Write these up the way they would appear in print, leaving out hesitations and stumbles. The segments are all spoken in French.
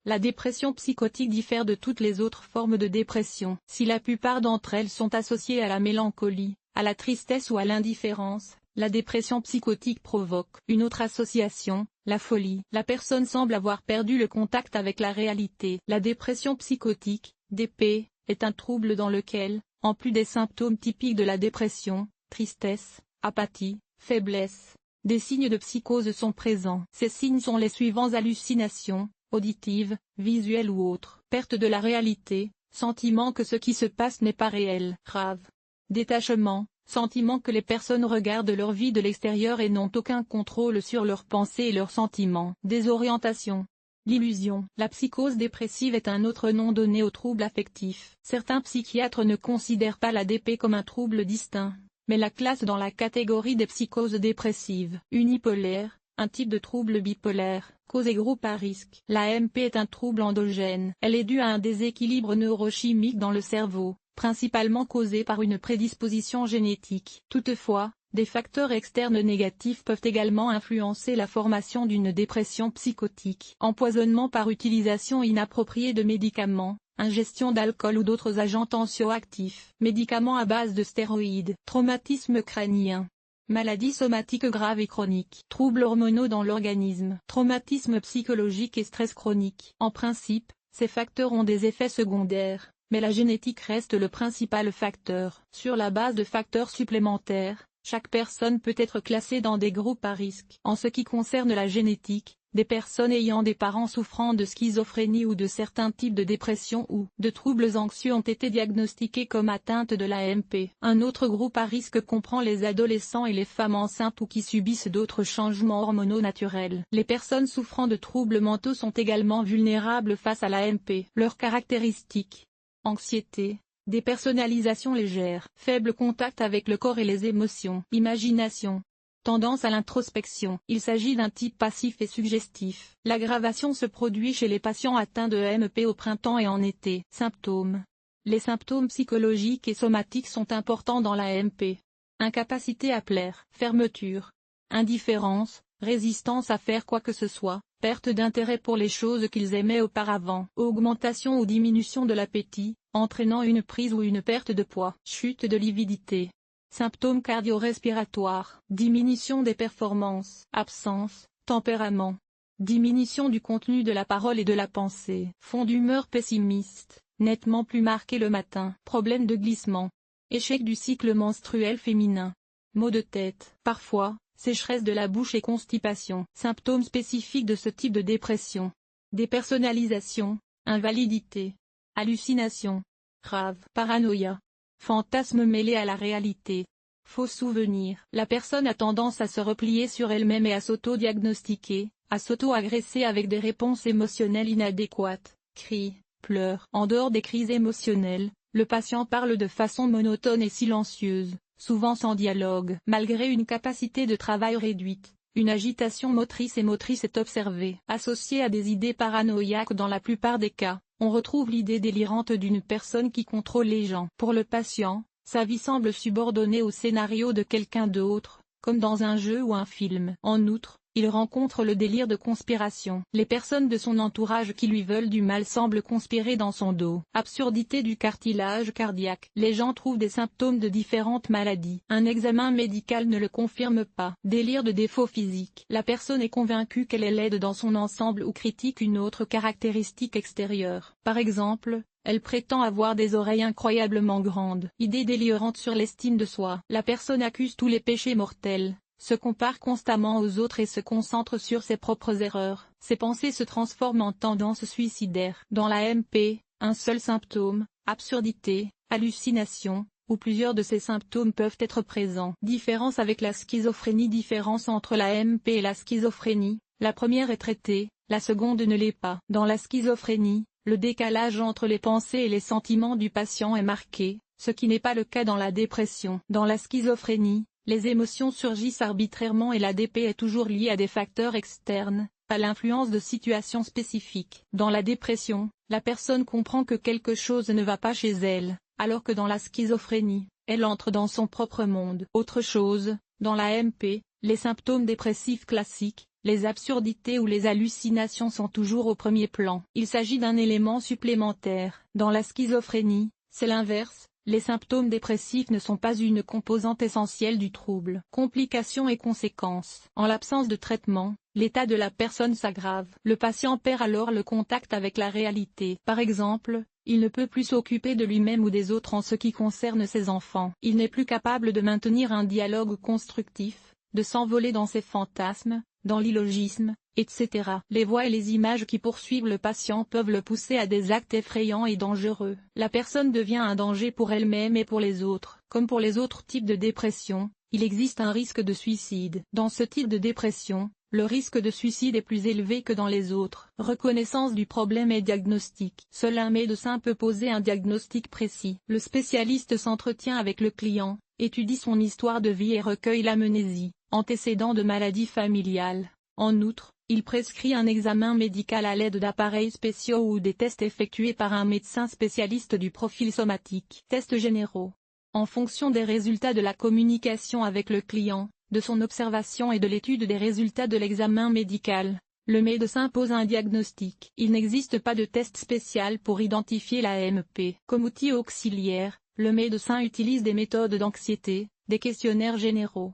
La dépression psychotique diffère de toutes les autres formes de dépression. Si la plupart d'entre elles sont associées à la mélancolie, à la tristesse ou à l'indifférence, la dépression psychotique provoque une autre association, la folie. La personne semble avoir perdu le contact avec la réalité. La dépression psychotique, DP, est un trouble dans lequel, en plus des symptômes typiques de la dépression, tristesse, apathie, faiblesse, des signes de psychose sont présents. Ces signes sont les suivants: hallucinations, auditives, visuelles ou autres, perte de la réalité, sentiment que ce qui se passe n'est pas réel, rave, détachement, sentiment que les personnes regardent leur vie de l'extérieur et n'ont aucun contrôle sur leurs pensées et leurs sentiments, désorientation. L'illusion. La psychose dépressive est un autre nom donné au trouble affectif. Certains psychiatres ne considèrent pas la DP comme un trouble distinct, mais la classent dans la catégorie des psychoses dépressives. Unipolaire, un type de trouble bipolaire, cause et groupe à risque. La MP est un trouble endogène. Elle est due à un déséquilibre neurochimique dans le cerveau, principalement causé par une prédisposition génétique. Toutefois, des facteurs externes négatifs peuvent également influencer la formation d'une dépression psychotique. Empoisonnement par utilisation inappropriée de médicaments, ingestion d'alcool ou d'autres agents tensioactifs, médicaments à base de stéroïdes, traumatisme crânien, maladies somatiques graves et chroniques, troubles hormonaux dans l'organisme, traumatisme psychologique et stress chronique. En principe, ces facteurs ont des effets secondaires, mais la génétique reste le principal facteur. Sur la base de facteurs supplémentaires, chaque personne peut être classée dans des groupes à risque. En ce qui concerne la génétique, des personnes ayant des parents souffrant de schizophrénie ou de certains types de dépression ou de troubles anxieux ont été diagnostiqués comme atteintes de la MP. Un autre groupe à risque comprend les adolescents et les femmes enceintes ou qui subissent d'autres changements hormonaux naturels. Les personnes souffrant de troubles mentaux sont également vulnérables face à la MP. Leurs caractéristiques: anxiété, dépersonnalisation légère, faible contact avec le corps et les émotions, imagination, tendance à l'introspection. Il s'agit d'un type passif et suggestif. L'aggravation se produit chez les patients atteints de MP au printemps et en été. Symptômes. Les symptômes psychologiques et somatiques sont importants dans la MP. Incapacité à plaire, fermeture, indifférence, résistance à faire quoi que ce soit, perte d'intérêt pour les choses qu'ils aimaient auparavant, augmentation ou diminution de l'appétit, entraînant une prise ou une perte de poids, chute de lividité. Symptômes cardio-respiratoires, diminution des performances, absence, tempérament, diminution du contenu de la parole et de la pensée, fond d'humeur pessimiste, nettement plus marqué le matin, problème de glissement, échec du cycle menstruel féminin, maux de tête, parfois, sécheresse de la bouche et constipation. Symptômes spécifiques de ce type de dépression: dépersonnalisation, invalidité, hallucination, rave, paranoïa, fantasmes mêlés à la réalité, faux souvenirs. La personne a tendance à se replier sur elle-même et à s'auto-diagnostiquer, à s'auto-agresser avec des réponses émotionnelles inadéquates, cris, pleurs. En dehors des crises émotionnelles, le patient parle de façon monotone et silencieuse, souvent sans dialogue. Malgré une capacité de travail réduite, une agitation motrice et motrice est observée. Associée à des idées paranoïaques dans la plupart des cas, on retrouve l'idée délirante d'une personne qui contrôle les gens. Pour le patient, sa vie semble subordonnée au scénario de quelqu'un d'autre, comme dans un jeu ou un film. En outre, il rencontre le délire de conspiration. Les personnes de son entourage qui lui veulent du mal semblent conspirer dans son dos. Absurdité du cartilage cardiaque. Les gens trouvent des symptômes de différentes maladies. Un examen médical ne le confirme pas. Délire de défaut physique. La personne est convaincue qu'elle est laide dans son ensemble ou critique une autre caractéristique extérieure. Par exemple, elle prétend avoir des oreilles incroyablement grandes. Idée délirante sur l'estime de soi. La personne accuse tous les péchés mortels, se compare constamment aux autres et se concentre sur ses propres erreurs. Ses pensées se transforment en tendances suicidaires. Dans la MP, un seul symptôme, absurdité, hallucination, ou plusieurs de ces symptômes peuvent être présents. Différence avec la schizophrénie. Différence entre la MP et la schizophrénie: la première est traitée, la seconde ne l'est pas. Dans la schizophrénie, le décalage entre les pensées et les sentiments du patient est marqué, ce qui n'est pas le cas dans la dépression. Dans la schizophrénie, les émotions surgissent arbitrairement et la DP est toujours liée à des facteurs externes, à l'influence de situations spécifiques. Dans la dépression, la personne comprend que quelque chose ne va pas chez elle, alors que dans la schizophrénie, elle entre dans son propre monde. Autre chose, dans la MP, les symptômes dépressifs classiques, les absurdités ou les hallucinations sont toujours au premier plan. Il s'agit d'un élément supplémentaire. Dans la schizophrénie, c'est l'inverse. Les symptômes dépressifs ne sont pas une composante essentielle du trouble. Complications et conséquences. En l'absence de traitement, l'état de la personne s'aggrave. Le patient perd alors le contact avec la réalité. Par exemple, il ne peut plus s'occuper de lui-même ou des autres en ce qui concerne ses enfants. Il n'est plus capable de maintenir un dialogue constructif, de s'envoler dans ses fantasmes, dans l'illogisme, etc. Les voix et les images qui poursuivent le patient peuvent le pousser à des actes effrayants et dangereux. La personne devient un danger pour elle-même et pour les autres. Comme pour les autres types de dépression, il existe un risque de suicide. Dans ce type de dépression, le risque de suicide est plus élevé que dans les autres. Reconnaissance du problème et diagnostic. Seul un médecin peut poser un diagnostic précis. Le spécialiste s'entretient avec le client, étudie son histoire de vie et recueille l'amnésie, antécédent de maladies familiales. En outre, il prescrit un examen médical à l'aide d'appareils spéciaux ou des tests effectués par un médecin spécialiste du profil somatique. Tests généraux. En fonction des résultats de la communication avec le client, de son observation et de l'étude des résultats de l'examen médical, le médecin pose un diagnostic. Il n'existe pas de test spécial pour identifier la AMP. Comme outil auxiliaire, le médecin utilise des méthodes d'anxiété, des questionnaires généraux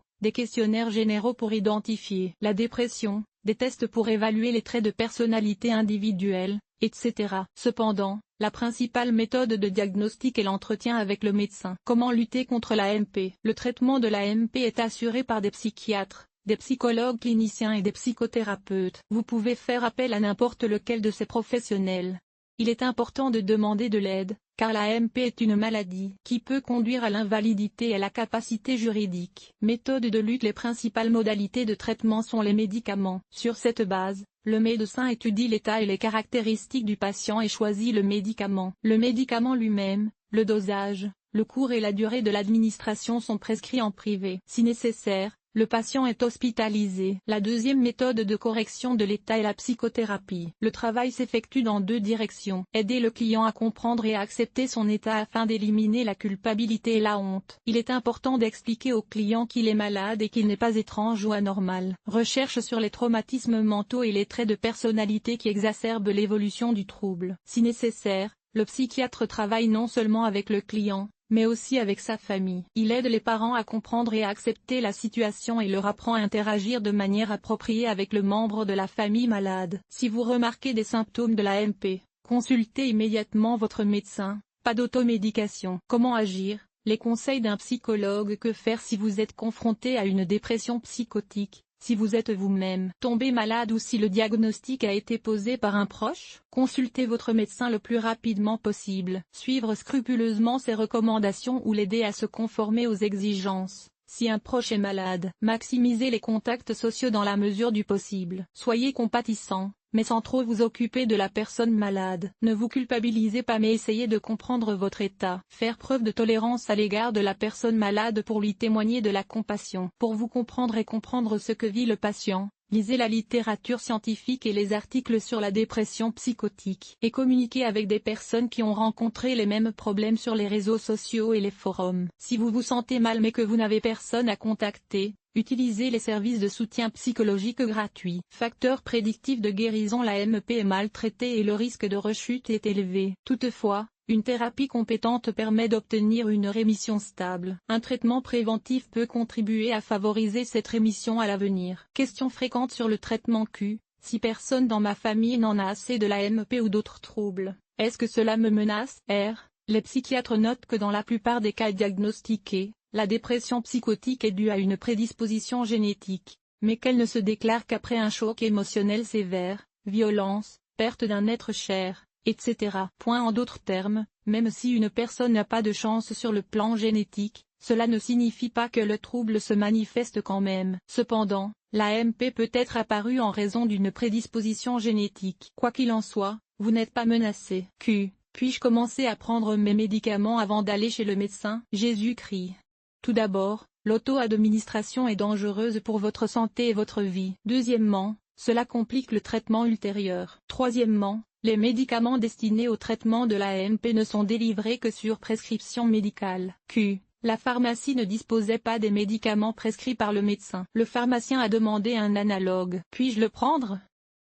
pour identifier la dépression, des tests pour évaluer les traits de personnalité individuels, etc. Cependant, la principale méthode de diagnostic est l'entretien avec le médecin. Comment lutter contre l'AMP? Le traitement de l'AMP est assuré par des psychiatres, des psychologues cliniciens et des psychothérapeutes. Vous pouvez faire appel à n'importe lequel de ces professionnels. Il est important de demander de l'aide, car l'AMP est une maladie qui peut conduire à l'invalidité et à la capacité juridique. Méthode de lutte. Les principales modalités de traitement sont les médicaments. Sur cette base, le médecin étudie l'état et les caractéristiques du patient et choisit le médicament. Le médicament lui-même, le dosage, le cours et la durée de l'administration sont prescrits en privé. Si nécessaire, le patient est hospitalisé. La deuxième méthode de correction de l'état est la psychothérapie. Le travail s'effectue dans deux directions. Aider le client à comprendre et à accepter son état afin d'éliminer la culpabilité et la honte. Il est important d'expliquer au client qu'il est malade et qu'il n'est pas étrange ou anormal. Recherche sur les traumatismes mentaux et les traits de personnalité qui exacerbent l'évolution du trouble. Si nécessaire, le psychiatre travaille non seulement avec le client, mais aussi avec sa famille. Il aide les parents à comprendre et à accepter la situation et leur apprend à interagir de manière appropriée avec le membre de la famille malade. Si vous remarquez des symptômes de l'AMP, consultez immédiatement votre médecin. Pas d'automédication. Comment agir? Les conseils d'un psychologue. Que faire si vous êtes confronté à une dépression psychotique? Si vous êtes vous-même tombé malade ou si le diagnostic a été posé par un proche, consultez votre médecin le plus rapidement possible. Suivre scrupuleusement ses recommandations ou l'aider à se conformer aux exigences. Si un proche est malade, maximisez les contacts sociaux dans la mesure du possible. Soyez compatissant, mais sans trop vous occuper de la personne malade. Ne vous culpabilisez pas mais essayez de comprendre votre état. Faire preuve de tolérance à l'égard de la personne malade pour lui témoigner de la compassion. Pour vous comprendre et comprendre ce que vit le patient, lisez la littérature scientifique et les articles sur la dépression psychotique. Et communiquez avec des personnes qui ont rencontré les mêmes problèmes sur les réseaux sociaux et les forums. Si vous vous sentez mal mais que vous n'avez personne à contacter, utilisez les services de soutien psychologique gratuits. Facteur prédictif de guérison. L'AMP est mal traitée et le risque de rechute est élevé. Toutefois, une thérapie compétente permet d'obtenir une rémission stable. Un traitement préventif peut contribuer à favoriser cette rémission à l'avenir. Questions fréquentes sur le traitement Q. Si personne dans ma famille n'en a assez de l'AMP ou d'autres troubles, est-ce que cela me menace? R. Les psychiatres notent que dans la plupart des cas diagnostiqués, la dépression psychotique est due à une prédisposition génétique, mais qu'elle ne se déclare qu'après un choc émotionnel sévère, violence, perte d'un être cher, etc. En d'autres termes, même si une personne n'a pas de chance sur le plan génétique, cela ne signifie pas que le trouble se manifeste quand même. Cependant, l'AMP peut être apparue en raison d'une prédisposition génétique. Quoi qu'il en soit, vous n'êtes pas menacé. Q. Puis-je commencer à prendre mes médicaments avant d'aller chez le médecin? Jésus-Christ. Tout d'abord, l'auto-administration est dangereuse pour votre santé et votre vie. Deuxièmement, cela complique le traitement ultérieur. Troisièmement, les médicaments destinés au traitement de l'AMP ne sont délivrés que sur prescription médicale. Q. la pharmacie ne disposait pas des médicaments prescrits par le médecin. Le pharmacien a demandé un analogue. Puis-je le prendre?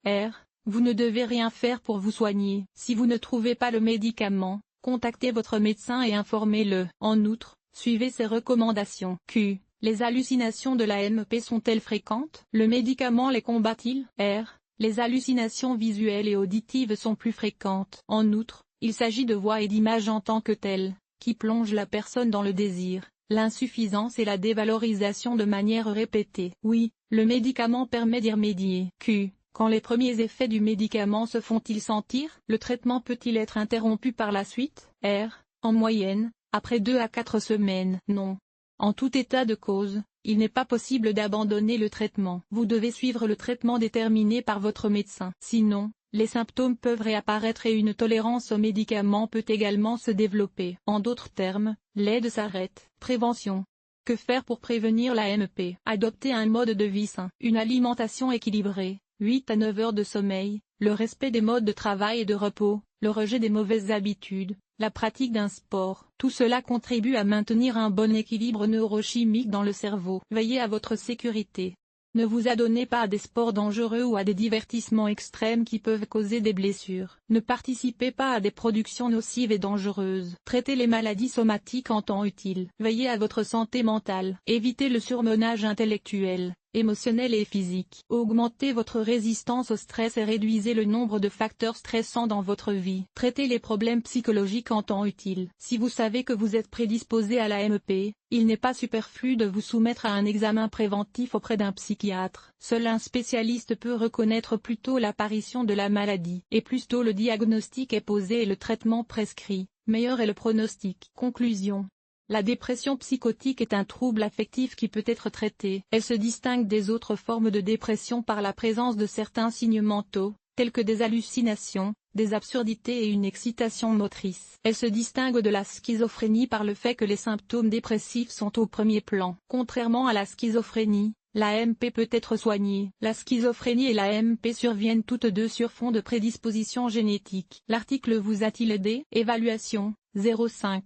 R. Vous ne devez rien faire pour vous soigner. Si vous ne trouvez pas le médicament, contactez votre médecin et informez-le. En outre, suivez ses recommandations. Q. Les hallucinations de la MP sont-elles fréquentes? Le médicament les combat-il? R. Les hallucinations visuelles et auditives sont plus fréquentes. En outre, il s'agit de voix et d'images en tant que telles, qui plongent la personne dans le désir, l'insuffisance et la dévalorisation de manière répétée. Oui, le médicament permet d'y remédier. Q. Quand les premiers effets du médicament se font-ils sentir? Le traitement peut-il être interrompu par la suite? R. En moyenne, après 2 à 4 semaines. Non. En tout état de cause, il n'est pas possible d'abandonner le traitement. Vous devez suivre le traitement déterminé par votre médecin. Sinon, les symptômes peuvent réapparaître et une tolérance aux médicaments peut également se développer. En d'autres termes, l'aide s'arrête. Prévention. Que faire pour prévenir la MP? Adopter un mode de vie sain, une alimentation équilibrée, 8 à 9 heures de sommeil, le respect des modes de travail et de repos, le rejet des mauvaises habitudes, la pratique d'un sport. Tout cela contribue à maintenir un bon équilibre neurochimique dans le cerveau. Veillez à votre sécurité. Ne vous adonnez pas à des sports dangereux ou à des divertissements extrêmes qui peuvent causer des blessures. Ne participez pas à des productions nocives et dangereuses. Traitez les maladies somatiques en temps utile. Veillez à votre santé mentale. Évitez le surmenage intellectuel, émotionnel et physique. Augmentez votre résistance au stress et réduisez le nombre de facteurs stressants dans votre vie. Traitez les problèmes psychologiques en temps utile. Si vous savez que vous êtes prédisposé à la MP, il n'est pas superflu de vous soumettre à un examen préventif auprès d'un psychiatre. Seul un spécialiste peut reconnaître plus tôt l'apparition de la maladie. Et plus tôt le diagnostic est posé et le traitement prescrit, meilleur est le pronostic. Conclusion. La dépression psychotique est un trouble affectif qui peut être traité. Elle se distingue des autres formes de dépression par la présence de certains signes mentaux, tels que des hallucinations, des absurdités et une excitation motrice. Elle se distingue de la schizophrénie par le fait que les symptômes dépressifs sont au premier plan. Contrairement à la schizophrénie, la MP peut être soignée. La schizophrénie et la MP surviennent toutes deux sur fond de prédisposition génétique. L'article vous a-t-il aidé? Évaluation, 0,5.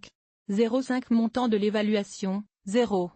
0,5 Montant de l'évaluation, 0.